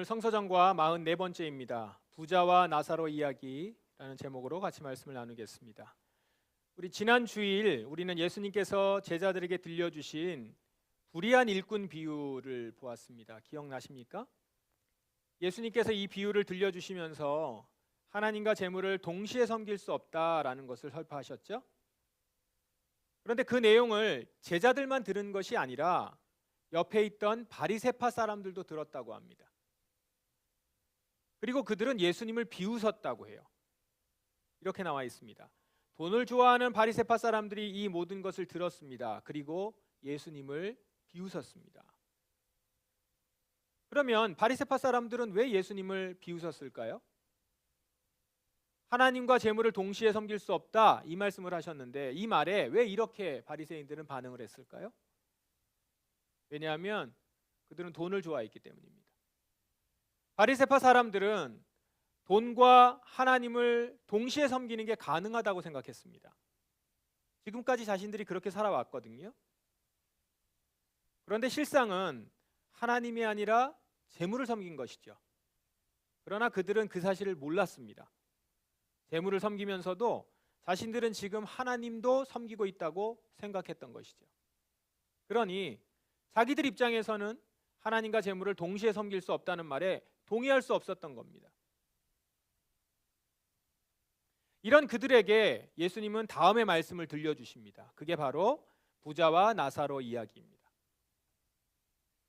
오늘 성서정과 44번째입니다. 부자와 나사로 이야기라는 제목으로 같이 말씀을 나누겠습니다. 우리 지난 주일 우리는 예수님께서 제자들에게 들려주신 불의한 일꾼 비유를 보았습니다. 기억나십니까? 예수님께서 이 비유를 들려주시면서 하나님과 재물을 동시에 섬길 수 없다라는 것을 설파하셨죠. 그런데 그 내용을 제자들만 들은 것이 아니라 옆에 있던 바리새파 사람들도 들었다고 합니다. 그리고 그들은 예수님을 비웃었다고 해요. 이렇게 나와 있습니다. 돈을 좋아하는 바리새파 사람들이 이 모든 것을 들었습니다. 그리고 예수님을 비웃었습니다. 그러면 바리새파 사람들은 왜 예수님을 비웃었을까요? 하나님과 재물을 동시에 섬길 수 없다 이 말씀을 하셨는데 이 말에 왜 이렇게 바리새인들은 반응을 했을까요? 왜냐하면 그들은 돈을 좋아했기 때문입니다. 바리새파 사람들은 돈과 하나님을 동시에 섬기는 게 가능하다고 생각했습니다. 지금까지 자신들이 그렇게 살아왔거든요. 그런데 실상은 하나님이 아니라 재물을 섬긴 것이죠. 그러나 그들은 그 사실을 몰랐습니다. 재물을 섬기면서도 자신들은 지금 하나님도 섬기고 있다고 생각했던 것이죠. 그러니 자기들 입장에서는 하나님과 재물을 동시에 섬길 수 없다는 말에 동의할 수 없었던 겁니다. 이런 그들에게 예수님은 다음의 말씀을 들려주십니다. 그게 바로 부자와 나사로 이야기입니다.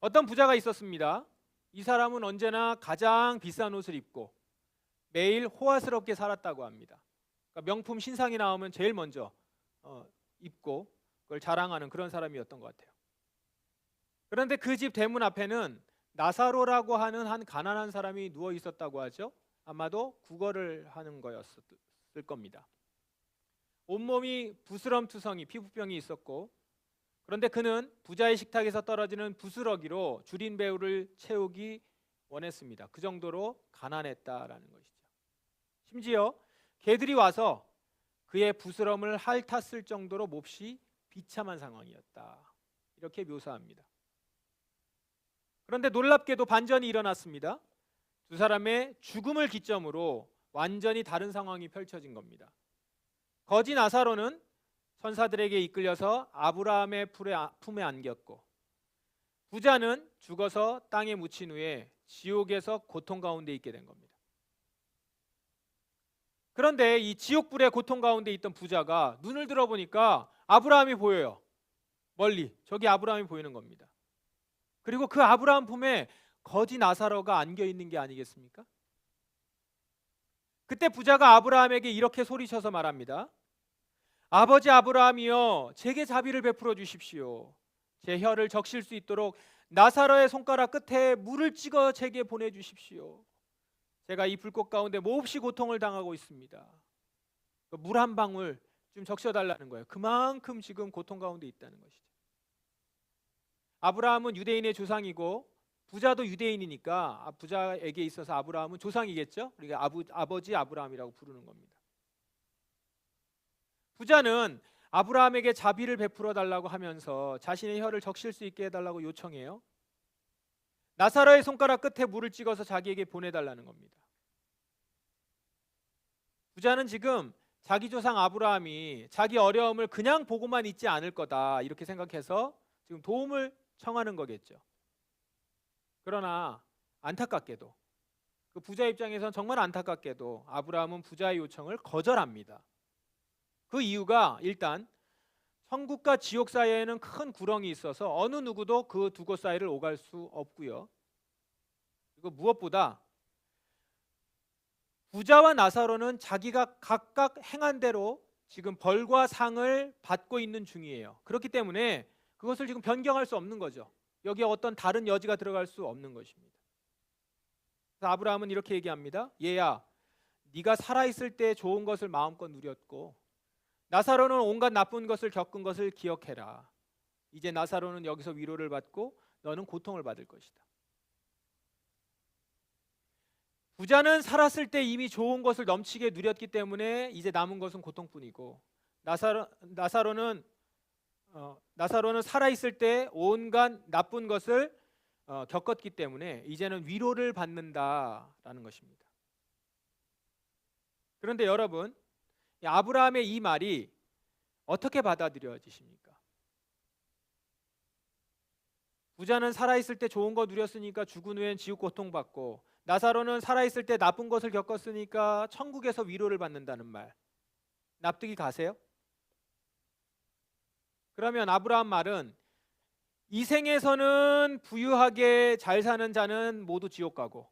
어떤 부자가 있었습니다. 이 사람은 언제나 가장 비싼 옷을 입고 매일 호화스럽게 살았다고 합니다. 그러니까 명품 신상이 나오면 제일 먼저 입고 그걸 자랑하는 그런 사람이었던 것 같아요. 그런데 그 집 대문 앞에는 나사로라고 하는 한 가난한 사람이 누워 있었다고 하죠. 아마도 구걸을 하는 거였을 겁니다. 온몸이 부스럼투성이 피부병이 있었고, 그런데 그는 부자의 식탁에서 떨어지는 부스러기로 줄인 배우를 채우기 원했습니다. 그 정도로 가난했다라는 것이죠. 심지어 개들이 와서 그의 부스럼을 핥았을 정도로 몹시 비참한 상황이었다. 이렇게 묘사합니다. 그런데 놀랍게도 반전이 일어났습니다. 두 사람의 죽음을 기점으로 완전히 다른 상황이 펼쳐진 겁니다. 거지 나사로는 천사들에게 이끌려서 아브라함의 품에 안겼고, 부자는 죽어서 땅에 묻힌 후에 지옥에서 고통 가운데 있게 된 겁니다. 그런데 이 지옥불의 고통 가운데 있던 부자가 눈을 들어보니까 아브라함이 보여요. 멀리 저기 아브라함이 보이는 겁니다. 그리고 그 아브라함 품에 거지 나사로가 안겨 있는 게 아니겠습니까? 그때 부자가 아브라함에게 이렇게 소리쳐서 말합니다. 아버지 아브라함이여, 제게 자비를 베풀어 주십시오. 제 혀를 적실 수 있도록 나사로의 손가락 끝에 물을 찍어 제게 보내주십시오. 제가 이 불꽃 가운데 몹시 고통을 당하고 있습니다. 물 한 방울 좀 적셔달라는 거예요. 그만큼 지금 고통 가운데 있다는 것이죠. 아브라함은 유대인의 조상이고 부자도 유대인이니까 부자에게 있어서 아브라함은 조상이겠죠. 그러니까 아버지 아브라함이라고 부르는 겁니다. 부자는 아브라함에게 자비를 베풀어 달라고 하면서 자신의 혀를 적실 수 있게 해달라고 요청해요. 나사로의 손가락 끝에 물을 찍어서 자기에게 보내달라는 겁니다. 부자는 지금 자기 조상 아브라함이 자기 어려움을 그냥 보고만 있지 않을 거다 이렇게 생각해서 지금 도움을 청하는 거겠죠. 그러나 안타깝게도 그 부자 입장에서는 정말 안타깝게도 아브라함은 부자의 요청을 거절합니다. 그 이유가 일단 천국과 지옥 사이에는 큰 구렁이 있어서 어느 누구도 그 두 곳 사이를 오갈 수 없고요. 그리고 무엇보다 부자와 나사로는 자기가 각각 행한 대로 지금 벌과 상을 받고 있는 중이에요. 그렇기 때문에 그것을 지금 변경할 수 없는 거죠. 여기에 어떤 다른 여지가 들어갈 수 없는 것입니다. 그래서 아브라함은 이렇게 얘기합니다. 얘야, 네가 살아있을 때 좋은 것을 마음껏 누렸고 나사로는 온갖 나쁜 것을 겪은 것을 기억해라. 이제 나사로는 여기서 위로를 받고 너는 고통을 받을 것이다. 부자는 살았을 때 이미 좋은 것을 넘치게 누렸기 때문에 이제 남은 것은 고통뿐이고 나사로는 살아있을 때 온갖 나쁜 것을 겪었기 때문에 이제는 위로를 받는다라는 것입니다. 그런데 여러분, 이 아브라함의 이 말이 어떻게 받아들여지십니까? 부자는 살아있을 때 좋은 거 누렸으니까 죽은 후엔 지옥 고통받고, 나사로는 살아있을 때 나쁜 것을 겪었으니까 천국에서 위로를 받는다는 말, 납득이 가세요? 그러면 아브라함 말은 이 생에서는 부유하게 잘 사는 자는 모두 지옥 가고,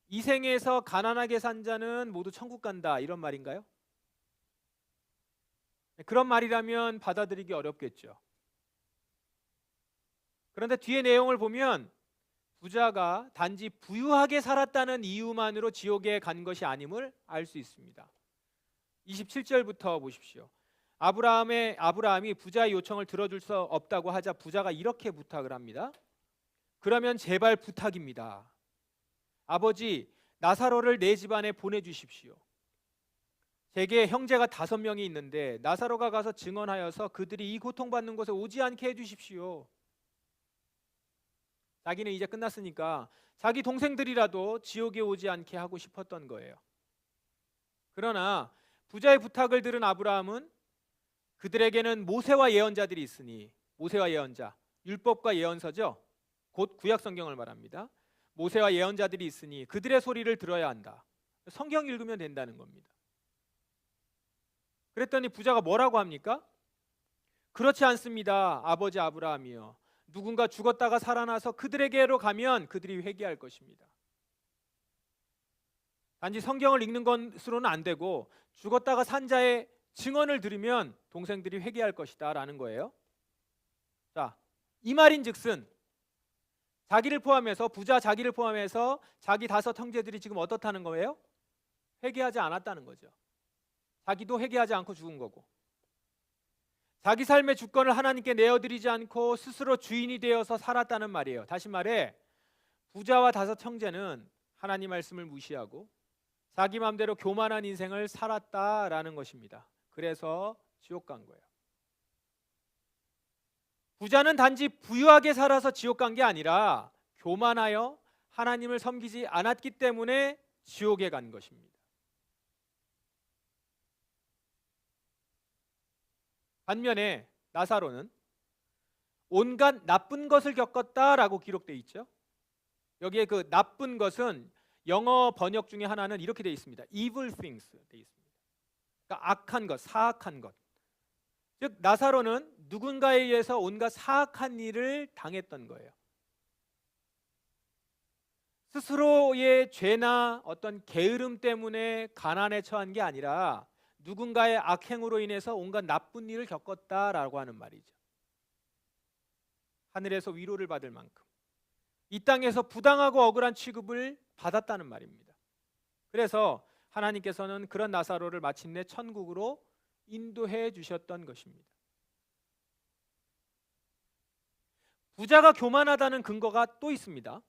이 생에서 가난하게 산 자는 모두 천국 간다, 이런 말인가요? 그런 말이라면 받아들이기 어렵겠죠. 그런데 뒤에 내용을 보면 부자가 단지 부유하게 살았다는 이유만으로 지옥에 간 것이 아님을 알 수 있습니다. 27절부터 보십시오. 아브라함이 부자의 요청을 들어줄 수 없다고 하자 부자가 이렇게 부탁을 합니다. 그러면 제발 부탁입니다. 아버지, 나사로를 내 집안에 보내주십시오. 제게 형제가 5명이 있는데 나사로가 가서 증언하여서 그들이 이 고통받는 곳에 오지 않게 해주십시오. 자기는 이제 끝났으니까 자기 동생들이라도 지옥에 오지 않게 하고 싶었던 거예요. 그러나 부자의 부탁을 들은 아브라함은 그들에게는 모세와 예언자들이 있으니, 모세와 예언자, 율법과 예언서죠. 곧 구약 성경을 말합니다. 모세와 예언자들이 있으니 그들의 소리를 들어야 한다. 성경 읽으면 된다는 겁니다. 그랬더니 부자가 뭐라고 합니까? 그렇지 않습니다, 아버지 아브라함이요. 누군가 죽었다가 살아나서 그들에게로 가면 그들이 회개할 것입니다. 단지 성경을 읽는 것으로는 안 되고 죽었다가 산 자의 증언을 들으면 동생들이 회개할 것이다 라는 거예요. 자, 이 말인즉슨 부자 자기를 포함해서 자기 5 형제들이 지금 어떻다는 거예요? 회개하지 않았다는 거죠. 자기도 회개하지 않고 죽은 거고, 자기 삶의 주권을 하나님께 내어드리지 않고 스스로 주인이 되어서 살았다는 말이에요. 다시 말해 부자와 5 형제는 하나님 말씀을 무시하고 자기 마음대로 교만한 인생을 살았다라는 것입니다. 그래서 지옥 간 거예요. 부자는 단지 부유하게 살아서 지옥 간 게 아니라 교만하여 하나님을 섬기지 않았기 때문에 지옥에 간 것입니다. 반면에 나사로는 온갖 나쁜 것을 겪었다라고 기록되어 있죠. 여기에 그 나쁜 것은 영어 번역 중에 하나는 이렇게 되어 있습니다. evil things 되어 있습니다. 그러니까 악한 것, 사악한 것. 즉 나사로는 누군가에 의해서 온갖 사악한 일을 당했던 거예요. 스스로의 죄나 어떤 게으름 때문에 가난에 처한 게 아니라 누군가의 악행으로 인해서 온갖 나쁜 일을 겪었다라고 하는 말이죠. 하늘에서 위로를 받을 만큼 이 땅에서 부당하고 억울한 취급을 받았다는 말입니다. 그래서 하나님께서는 그런 나사로를 마침내 천국으로 인도해 주셨던 것입니다. 부자가 교만하다는 근거가 또 있습니다.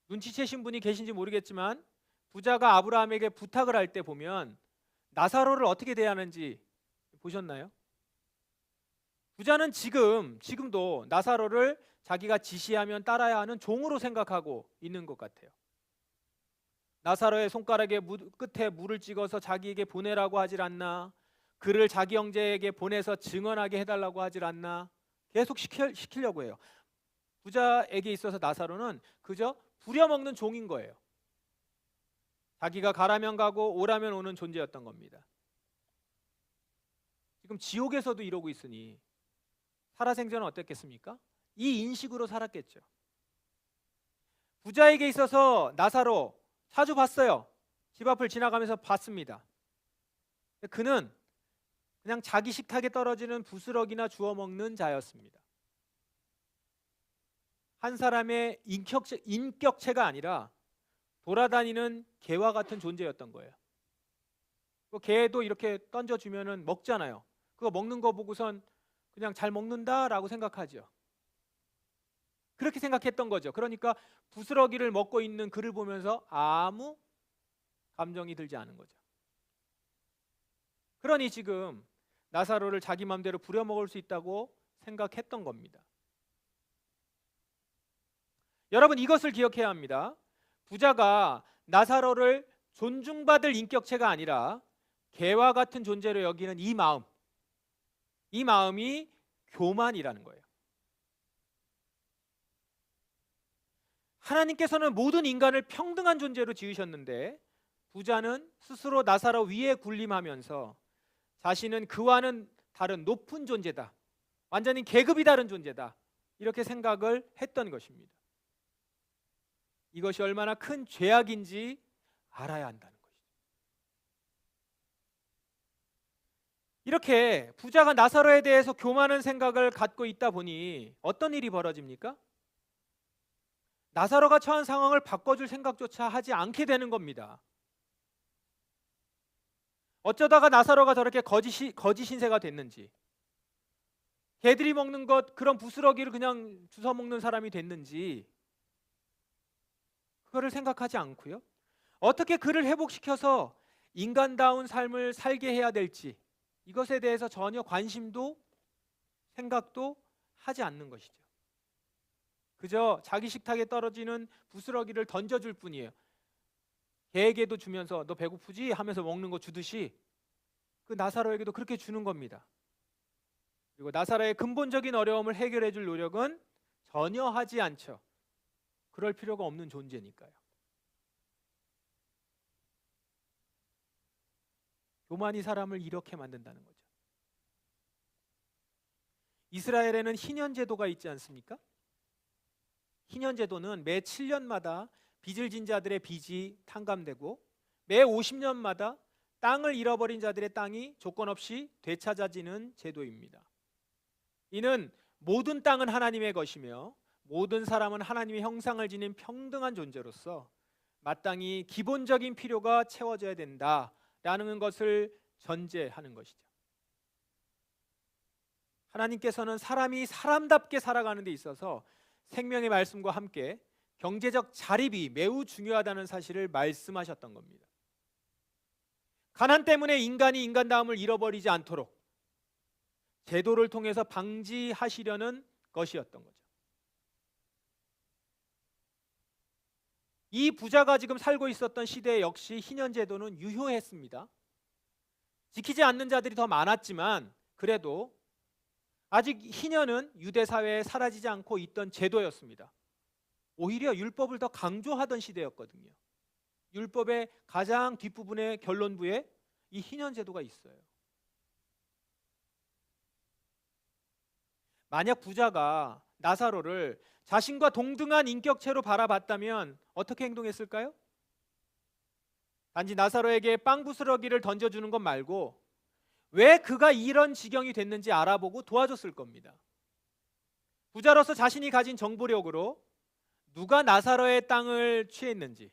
눈치채신 분이 계신지 모르겠지만 부자가 아브라함에게 부탁을 할 때 보면 나사로를 어떻게 대하는지 보셨나요? 부자는 지금도 나사로를 자기가 지시하면 따라야 하는 종으로 생각하고 있는 것 같아요. 나사로의 손가락에 끝에 물을 찍어서 자기에게 보내라고 하질 않나, 그를 자기 형제에게 보내서 증언하게 해달라고 하질 않나, 계속 시키려고 해요. 부자에게 있어서 나사로는 그저 부려먹는 종인 거예요. 자기가 가라면 가고 오라면 오는 존재였던 겁니다. 지금 지옥에서도 이러고 있으니 살아생전은 어땠겠습니까? 이 인식으로 살았겠죠. 부자에게 있어서 나사로 자주 봤어요. 집 앞을 지나가면서 봤습니다. 그는 그냥 자기 식탁에 떨어지는 부스러기나 주워 먹는 자였습니다. 한 사람의 인격체가 아니라 돌아다니는 개와 같은 존재였던 거예요. 개도 이렇게 던져주면은 먹잖아요. 그거 먹는 거 보고선 그냥 잘 먹는다라고 생각하죠. 그렇게 생각했던 거죠. 그러니까 부스러기를 먹고 있는 그를 보면서 아무 감정이 들지 않은 거죠. 그러니 지금 나사로를 자기 마음대로 부려먹을 수 있다고 생각했던 겁니다. 여러분 이것을 기억해야 합니다. 부자가 나사로를 존중받을 인격체가 아니라 개와 같은 존재로 여기는 이 마음이 교만이라는 거예요. 하나님께서는 모든 인간을 평등한 존재로 지으셨는데 부자는 스스로 나사로 위에 군림하면서 자신은 그와는 다른 높은 존재다, 완전히 계급이 다른 존재다, 이렇게 생각을 했던 것입니다. 이것이 얼마나 큰 죄악인지 알아야 한다는 것이죠. 이렇게 부자가 나사로에 대해서 교만한 생각을 갖고 있다 보니 어떤 일이 벌어집니까? 나사로가 처한 상황을 바꿔줄 생각조차 하지 않게 되는 겁니다. 어쩌다가 나사로가 저렇게 거지 신세가 됐는지, 개들이 먹는 것 그런 부스러기를 그냥 주워 먹는 사람이 됐는지 그거를 생각하지 않고요. 어떻게 그를 회복시켜서 인간다운 삶을 살게 해야 될지 이것에 대해서 전혀 관심도 생각도 하지 않는 것이죠. 그저 자기 식탁에 떨어지는 부스러기를 던져줄 뿐이에요. 개에게도 주면서 너 배고프지? 하면서 먹는 거 주듯이 그 나사로에게도 그렇게 주는 겁니다. 그리고 나사로의 근본적인 어려움을 해결해 줄 노력은 전혀 하지 않죠. 그럴 필요가 없는 존재니까요. 교만이 사람을 이렇게 만든다는 거죠. 이스라엘에는 희년제도가 있지 않습니까? 희년제도는 매 7년마다 빚을 진 자들의 빚이 탕감되고 매 50년마다 땅을 잃어버린 자들의 땅이 조건 없이 되찾아지는 제도입니다. 이는 모든 땅은 하나님의 것이며 모든 사람은 하나님의 형상을 지닌 평등한 존재로서 마땅히 기본적인 필요가 채워져야 된다라는 것을 전제하는 것이죠. 하나님께서는 사람이 사람답게 살아가는 데 있어서 생명의 말씀과 함께 경제적 자립이 매우 중요하다는 사실을 말씀하셨던 겁니다. 가난 때문에 인간이 인간다움을 잃어버리지 않도록 제도를 통해서 방지하시려는 것이었던 거죠. 이 부자가 지금 살고 있었던 시대 역시 희년제도는 유효했습니다. 지키지 않는 자들이 더 많았지만 그래도 아직 희년은 유대 사회에 사라지지 않고 있던 제도였습니다. 오히려 율법을 더 강조하던 시대였거든요. 율법의 가장 뒷부분의 결론부에 이 희년제도가 있어요. 만약 부자가 나사로를 자신과 동등한 인격체로 바라봤다면 어떻게 행동했을까요? 단지 나사로에게 빵 부스러기를 던져주는 것 말고 왜 그가 이런 지경이 됐는지 알아보고 도와줬을 겁니다. 부자로서 자신이 가진 정보력으로 누가 나사로의 땅을 취했는지,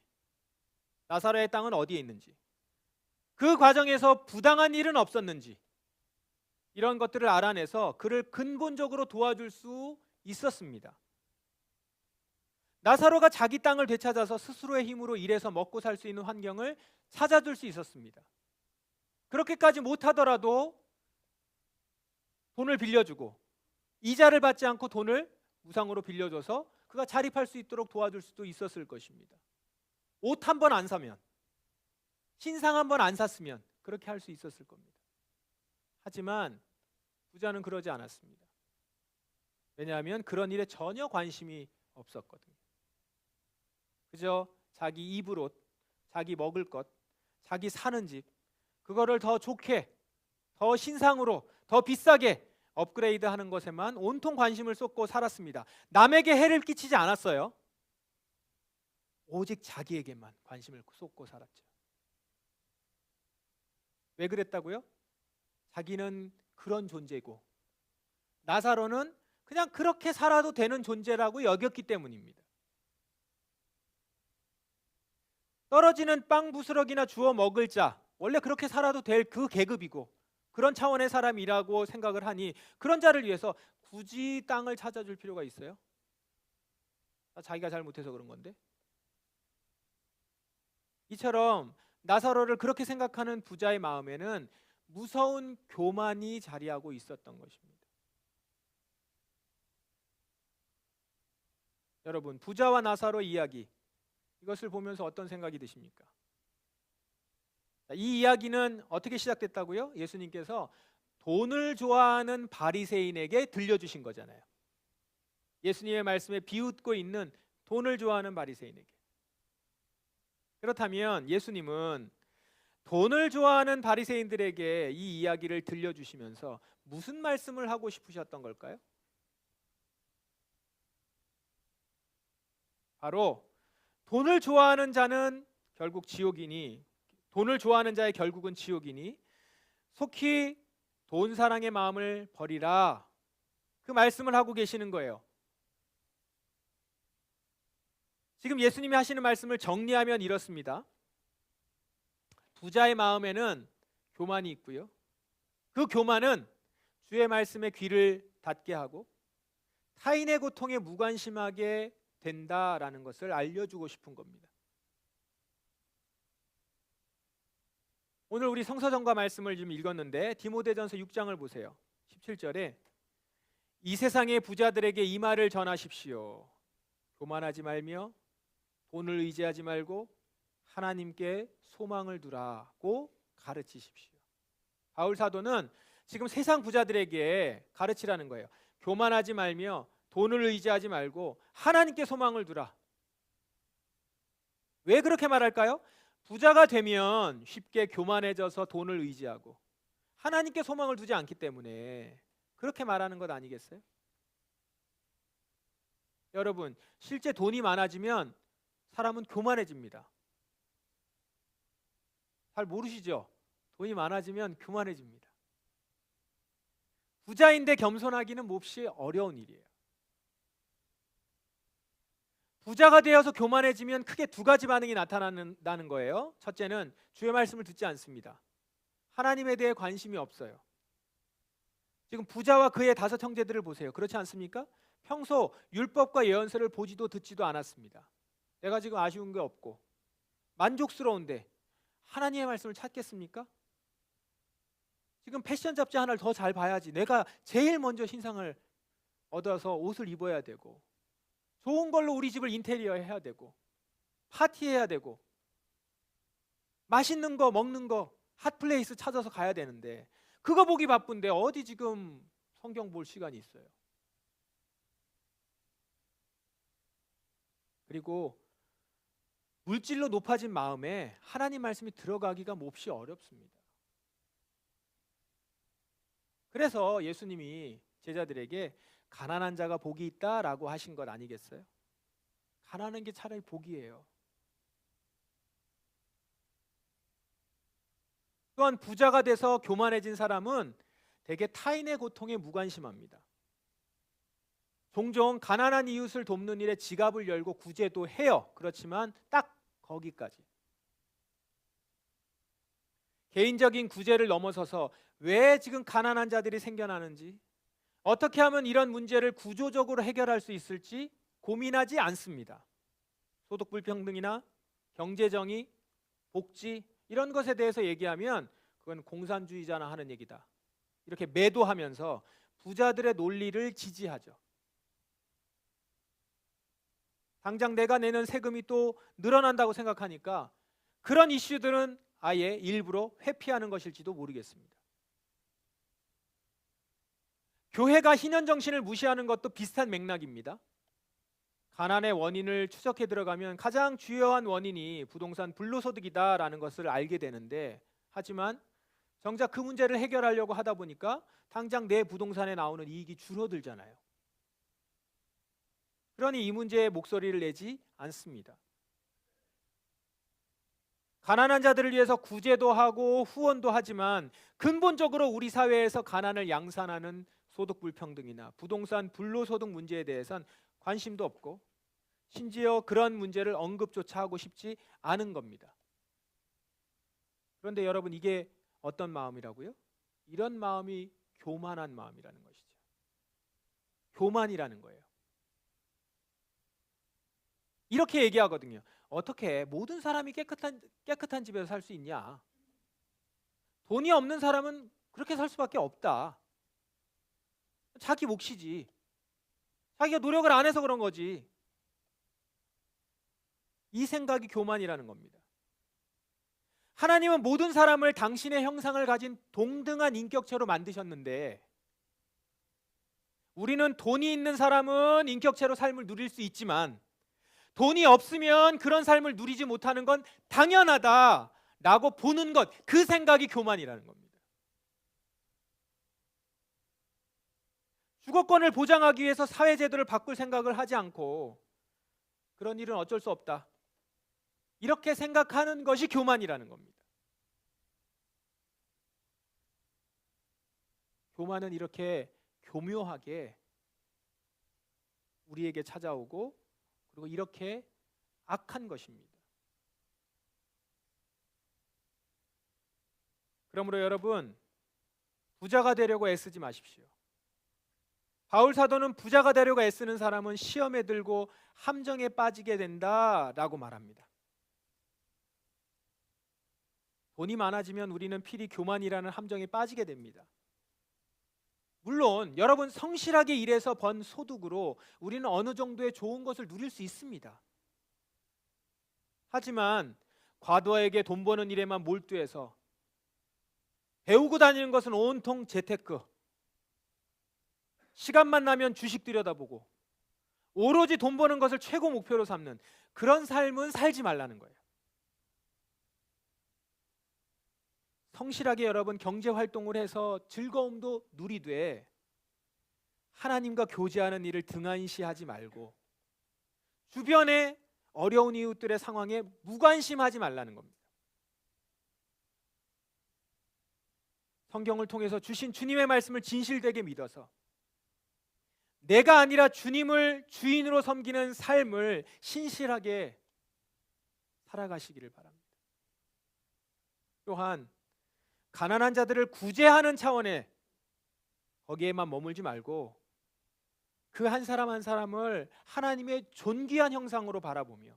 나사로의 땅은 어디에 있는지, 그 과정에서 부당한 일은 없었는지 이런 것들을 알아내서 그를 근본적으로 도와줄 수 있었습니다. 나사로가 자기 땅을 되찾아서 스스로의 힘으로 일해서 먹고 살 수 있는 환경을 찾아줄 수 있었습니다. 그렇게까지 못하더라도 돈을 빌려주고 이자를 받지 않고 돈을 무상으로 빌려줘서 그가 자립할 수 있도록 도와줄 수도 있었을 것입니다. 옷 한 번 안 사면, 신상 한 번 안 샀으면 그렇게 할 수 있었을 겁니다. 하지만 부자는 그러지 않았습니다. 왜냐하면 그런 일에 전혀 관심이 없었거든요. 그저 자기 입을 옷, 자기 먹을 것, 자기 사는 집, 그거를 더 좋게, 더 신상으로, 더 비싸게 업그레이드하는 것에만 온통 관심을 쏟고 살았습니다. 남에게 해를 끼치지 않았어요. 오직 자기에게만 관심을 쏟고 살았죠. 왜 그랬다고요? 자기는 그런 존재고 나사로는 그냥 그렇게 살아도 되는 존재라고 여겼기 때문입니다. 떨어지는 빵 부스러기나 주워 먹을 자, 원래 그렇게 살아도 될 그 계급이고 그런 차원의 사람이라고 생각을 하니 그런 자를 위해서 굳이 땅을 찾아줄 필요가 있어요? 자기가 잘못해서 그런 건데. 이처럼 나사로를 그렇게 생각하는 부자의 마음에는 무서운 교만이 자리하고 있었던 것입니다. 여러분, 부자와 나사로 이야기, 이것을 보면서 어떤 생각이 드십니까? 이 이야기는 어떻게 시작됐다고요? 예수님께서 돈을 좋아하는 바리새인에게 들려주신 거잖아요. 예수님의 말씀에 비웃고 있는 돈을 좋아하는 바리새인에게. 그렇다면 예수님은 돈을 좋아하는 바리새인들에게 이 이야기를 들려주시면서 무슨 말씀을 하고 싶으셨던 걸까요? 바로 돈을 좋아하는 자는 결국 지옥이니, 돈을 좋아하는 자의 결국은 지옥이니 속히 돈 사랑의 마음을 버리라, 그 말씀을 하고 계시는 거예요. 지금 예수님이 하시는 말씀을 정리하면 이렇습니다. 부자의 마음에는 교만이 있고요, 그 교만은 주의 말씀에 귀를 닫게 하고 타인의 고통에 무관심하게 된다라는 것을 알려주고 싶은 겁니다. 오늘 우리 성서전과 말씀을 좀 읽었는데 디모데전서 6장을 보세요. 17절에 이 세상의 부자들에게 이 말을 전하십시오. 교만하지 말며 돈을 의지하지 말고 하나님께 소망을 두라고 가르치십시오. 바울 사도는 지금 세상 부자들에게 가르치라는 거예요. 교만하지 말며 돈을 의지하지 말고 하나님께 소망을 두라. 왜 그렇게 말할까요? 부자가 되면 쉽게 교만해져서 돈을 의지하고 하나님께 소망을 두지 않기 때문에 그렇게 말하는 것 아니겠어요? 여러분, 실제 돈이 많아지면 사람은 교만해집니다. 잘 모르시죠? 돈이 많아지면 교만해집니다. 부자인데 겸손하기는 몹시 어려운 일이에요. 부자가 되어서 교만해지면 크게 두 가지 반응이 나타난다는 거예요. 첫째는 주의 말씀을 듣지 않습니다. 하나님에 대해 관심이 없어요. 지금 부자와 그의 5 형제들을 보세요. 그렇지 않습니까? 평소 율법과 예언서를 보지도 듣지도 않았습니다. 내가 지금 아쉬운 게 없고 만족스러운데 하나님의 말씀을 찾겠습니까? 지금 패션 잡지 하나를 더 잘 봐야지, 내가 제일 먼저 신상을 얻어서 옷을 입어야 되고 좋은 걸로 우리 집을 인테리어 해야 되고 파티해야 되고 맛있는 거 먹는 거 핫플레이스 찾아서 가야 되는데 그거 보기 바쁜데 어디 지금 성경 볼 시간이 있어요. 그리고 물질로 높아진 마음에 하나님 말씀이 들어가기가 몹시 어렵습니다. 그래서 예수님이 제자들에게 가난한 자가 복이 있다라고 하신 것 아니겠어요? 가난한 게 차라리 복이에요. 또한 부자가 돼서 교만해진 사람은 대개 타인의 고통에 무관심합니다. 종종 가난한 이웃을 돕는 일에 지갑을 열고 구제도 해요. 그렇지만 딱 거기까지. 개인적인 구제를 넘어서서 왜 지금 가난한 자들이 생겨나는지, 어떻게 하면 이런 문제를 구조적으로 해결할 수 있을지 고민하지 않습니다. 소득 불평등이나 경제정의, 복지 이런 것에 대해서 얘기하면 그건 공산주의자나 하는 얘기다, 이렇게 매도하면서 부자들의 논리를 지지하죠. 당장 내가 내는 세금이 또 늘어난다고 생각하니까 그런 이슈들은 아예 일부러 회피하는 것일지도 모르겠습니다. 교회가 희년 정신을 무시하는 것도 비슷한 맥락입니다. 가난의 원인을 추적해 들어가면 가장 주요한 원인이 부동산 불로소득이다라는 것을 알게 되는데, 하지만 정작 그 문제를 해결하려고 하다 보니까 당장 내 부동산에 나오는 이익이 줄어들잖아요. 그러니 이 문제에 목소리를 내지 않습니다. 가난한 자들을 위해서 구제도 하고 후원도 하지만 근본적으로 우리 사회에서 가난을 양산하는 소득 불평등이나 부동산 불로소득 문제에 대해서는 관심도 없고 심지어 그런 문제를 언급조차 하고 싶지 않은 겁니다. 그런데 여러분, 이게 어떤 마음이라고요? 이런 마음이 교만한 마음이라는 것이죠. 교만이라는 거예요. 이렇게 얘기하거든요. 어떻게 모든 사람이 깨끗한 집에서 살 수 있냐? 돈이 없는 사람은 그렇게 살 수밖에 없다. 자기 몫이지. 자기가 노력을 안 해서 그런 거지. 이 생각이 교만이라는 겁니다. 하나님은 모든 사람을 당신의 형상을 가진 동등한 인격체로 만드셨는데, 우리는 돈이 있는 사람은 인격체로 삶을 누릴 수 있지만 돈이 없으면 그런 삶을 누리지 못하는 건 당연하다라고 보는 것, 그 생각이 교만이라는 겁니다. 주거권을 보장하기 위해서 사회제도를 바꿀 생각을 하지 않고 그런 일은 어쩔 수 없다, 이렇게 생각하는 것이 교만이라는 겁니다. 교만은 이렇게 교묘하게 우리에게 찾아오고 그리고 이렇게 악한 것입니다. 그러므로 여러분, 부자가 되려고 애쓰지 마십시오. 바울 사도는 부자가 되려고 애쓰는 사람은 시험에 들고 함정에 빠지게 된다라고 말합니다. 돈이 많아지면 우리는 필히 교만이라는 함정에 빠지게 됩니다. 물론 여러분, 성실하게 일해서 번 소득으로 우리는 어느 정도의 좋은 것을 누릴 수 있습니다. 하지만 과도하게 돈 버는 일에만 몰두해서 배우고 다니는 것은 온통 재테크, 시간만 나면 주식 들여다보고 오로지 돈 버는 것을 최고 목표로 삼는 그런 삶은 살지 말라는 거예요. 성실하게 여러분 경제 활동을 해서 즐거움도 누리되 하나님과 교제하는 일을 등한시하지 말고 주변의 어려운 이웃들의 상황에 무관심하지 말라는 겁니다. 성경을 통해서 주신 주님의 말씀을 진실되게 믿어서 내가 아니라 주님을 주인으로 섬기는 삶을 신실하게 살아가시기를 바랍니다. 또한 가난한 자들을 구제하는 차원에 거기에만 머물지 말고 그 한 사람 한 사람을 하나님의 존귀한 형상으로 바라보며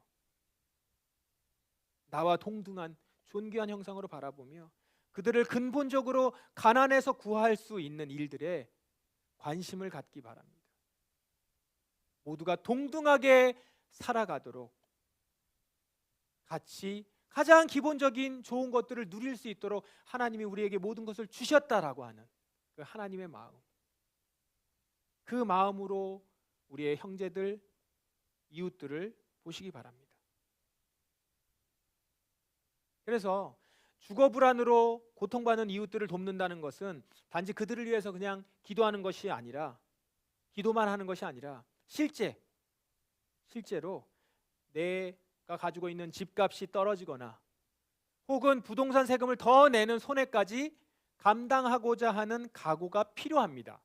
나와 동등한 존귀한 형상으로 바라보며 그들을 근본적으로 가난에서 구할 수 있는 일들에 관심을 갖기 바랍니다. 모두가 동등하게 살아가도록 같이 가장 기본적인 좋은 것들을 누릴 수 있도록 하나님이 우리에게 모든 것을 주셨다라고 하는 그 하나님의 마음, 그 마음으로 우리의 형제들, 이웃들을 보시기 바랍니다. 그래서 주거 불안으로 고통받는 이웃들을 돕는다는 것은 단지 그들을 위해서 그냥 기도하는 것이 아니라, 기도만 하는 것이 아니라 실제로 내가 가지고 있는 집값이 떨어지거나 혹은 부동산 세금을 더 내는 손해까지 감당하고자 하는 각오가 필요합니다.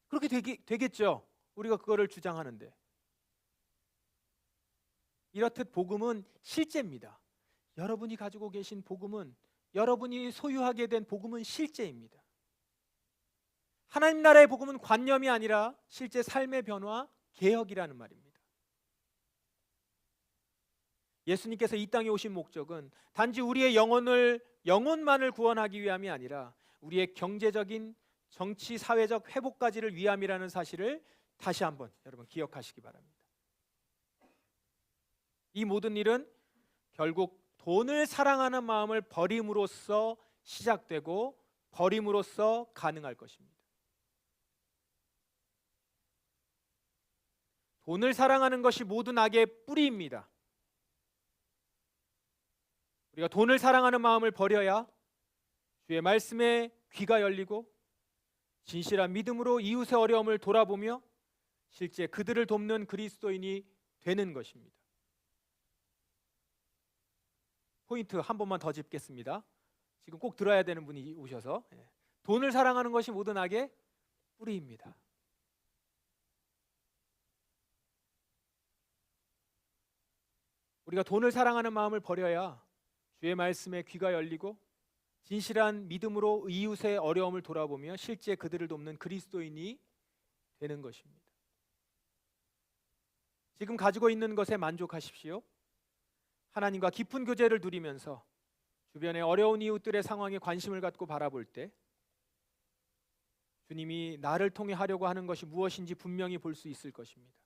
그렇게 되겠죠. 우리가 그거를 주장하는데. 이렇듯 복음은 실제입니다. 여러분이 가지고 계신 복음은, 여러분이 소유하게 된 복음은 실제입니다. 하나님 나라의 복음은 관념이 아니라 실제 삶의 변화, 개혁이라는 말입니다. 예수님께서 이 땅에 오신 목적은 단지 우리의 영혼만을 구원하기 위함이 아니라 우리의 경제적인, 정치, 사회적 회복까지를 위함이라는 사실을 다시 한번 여러분 기억하시기 바랍니다. 이 모든 일은 결국 돈을 사랑하는 마음을 버림으로써 시작되고 버림으로써 가능할 것입니다. 돈을 사랑하는 것이 모든 악의 뿌리입니다. 우리가 돈을 사랑하는 마음을 버려야 주의 말씀에 귀가 열리고 진실한 믿음으로 이웃의 어려움을 돌아보며 실제 그들을 돕는 그리스도인이 되는 것입니다. 포인트 한 번만 더 짚겠습니다. 지금 꼭 들어야 되는 분이 오셔서, 돈을 사랑하는 것이 모든 악의 뿌리입니다. 우리가 돈을 사랑하는 마음을 버려야 주의 말씀에 귀가 열리고 진실한 믿음으로 이웃의 어려움을 돌아보며 실제 그들을 돕는 그리스도인이 되는 것입니다. 지금 가지고 있는 것에 만족하십시오. 하나님과 깊은 교제를 누리면서 주변의 어려운 이웃들의 상황에 관심을 갖고 바라볼 때 주님이 나를 통해 하려고 하는 것이 무엇인지 분명히 볼 수 있을 것입니다.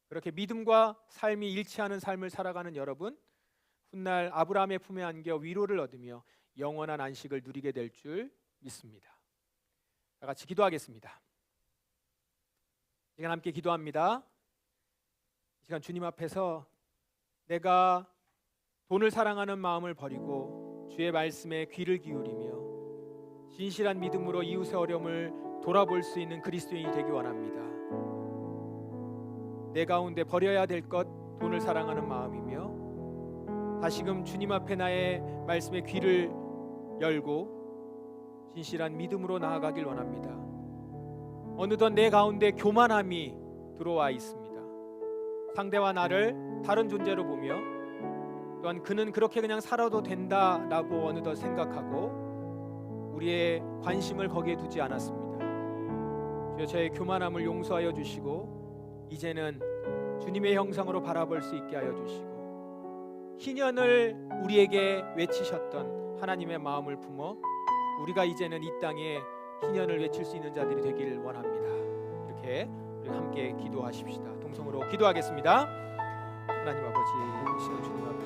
그렇게 믿음과 삶이 일치하는 삶을 살아가는 여러분, 훗날 아브라함의 품에 안겨 위로를 얻으며 영원한 안식을 누리게 될 줄 믿습니다. 다 같이 기도하겠습니다. 이 시간 함께 기도합니다. 이 시간 주님 앞에서 내가 돈을 사랑하는 마음을 버리고 주의 말씀에 귀를 기울이며 진실한 믿음으로 이웃의 어려움을 돌아볼 수 있는 그리스도인이 되기 원합니다. 내 가운데 버려야 될 것 돈을 사랑하는 마음이며 다시금 주님 앞에 나의 말씀에 귀를 열고 진실한 믿음으로 나아가길 원합니다. 어느덧 내 가운데 교만함이 들어와 있습니다. 상대와 나를 다른 존재로 보며 또한 그는 그렇게 그냥 살아도 된다라고 어느덧 생각하고 우리의 관심을 거기에 두지 않았습니다. 주여, 저의 교만함을 용서하여 주시고 이제는 주님의 형상으로 바라볼 수 있게 하여 주시고 희년을 우리에게 외치셨던 하나님의 마음을 품어 우리가 이제는 이 땅에 희년을 외칠 수 있는 자들이 되길 원합니다. 이렇게 우리 함께 기도하십시다. 동성으로 기도하겠습니다. 하나님 아버지, 이 시간 주님 앞에